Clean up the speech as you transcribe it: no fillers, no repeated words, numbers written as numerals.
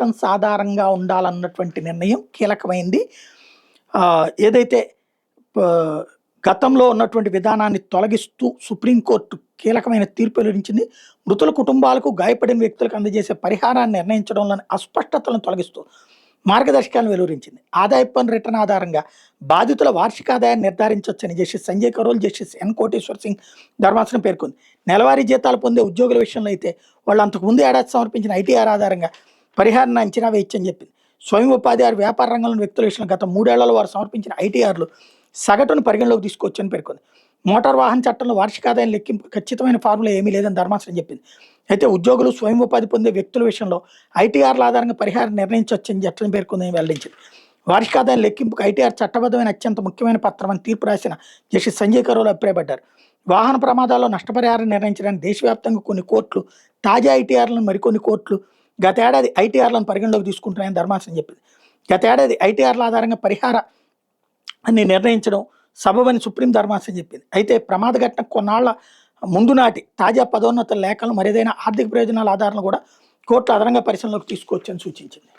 Substance ఆధారంగా ఉండాలన్నటువంటి నిర్ణయం కీలకమైంది. ఏదైతే గతంలో ఉన్నటువంటి విధానాన్ని తొలగిస్తూ సుప్రీంకోర్టు కీలకమైన తీర్పు వెలువరించింది. మృతుల కుటుంబాలకు గాయపడిన వ్యక్తులకు అందజేసే పరిహారాన్ని నిర్ణయించడంలోని అస్పష్టతలను తొలగిస్తూ మార్గదర్శకాలను వెలువరించింది. ఆదాయపు పన్ను రిటర్న్ ఆధారంగా బాధితుల వార్షిక ఆదాయాన్ని నిర్ధారించవచ్చని justice Sanjay Karol, justice N Koteshwar Singh ధర్మాసనం పేర్కొంది. నెలవారీ జీతాలు పొందే ఉద్యోగుల విషయంలో అయితే వాళ్ళు అంతకుముందు ఏడాది సమర్పించిన ఐటీఆర్ ఆధారంగా పరిహారాన్ని అంచనా వేయొచ్చని చెప్పింది. స్వయం ఉపాధి వ్యాపార రంగంలోని వ్యక్తుల విషయంలో గత 3 ఏళ్లలో వారు సమర్పించిన ఐటీఆర్లు సగటును పరిగణలోకి తీసుకోవచ్చని పేర్కొంది. మోటార్ వాహన చట్టంలో వార్షిక ఆదాయం లెక్కింపు ఖచ్చితమైన ఫార్ములా ఏమీ లేదని ధర్మాసనం చెప్పింది. అయితే ఉద్యోగులు స్వయం ఉపాధి పొందే వ్యక్తుల విషయంలో ఐటీఆర్ల ఆధారంగా పరిహారం నిర్ణయించవచ్చని చట్టం పేర్కొందని వెల్లడించింది. వార్షిక ఆదాయం లెక్కింపుకు ఐటీఆర్ చట్టబద్ధమైన అత్యంత ముఖ్యమైన పత్రం అని తీర్పు రాసిన జస్టిస్ సంజయ్ కరోల్ అభిప్రాయపడ్డారు. వాహన ప్రమాదాల్లో నష్టపరిహారం నిర్ణయించడానికి దేశవ్యాప్తంగా కొన్ని కోర్టులు తాజా ఐటీఆర్లను మరికొన్ని కోర్టులు గతేడాది ఐటీఆర్లను పరిగణలోకి తీసుకుంటున్నాయని ధర్మాసనం చెప్పింది. గతేడాది ఐటీఆర్ల ఆధారంగా పరిహారాన్ని నిర్ణయించడం సబబని సుప్రీం ధర్మాసనం చెప్పింది. అయితే ప్రమాద ఘటన కొన్నాళ్ల ముందు నాటి తాజా పదోన్నతుల లేఖలను మరేదైనా ఆర్థిక ప్రయోజనాల ఆధారాలను కూడా కోర్టు అదనంగా పరిశీలనలోకి తీసుకోవచ్చని సూచించింది.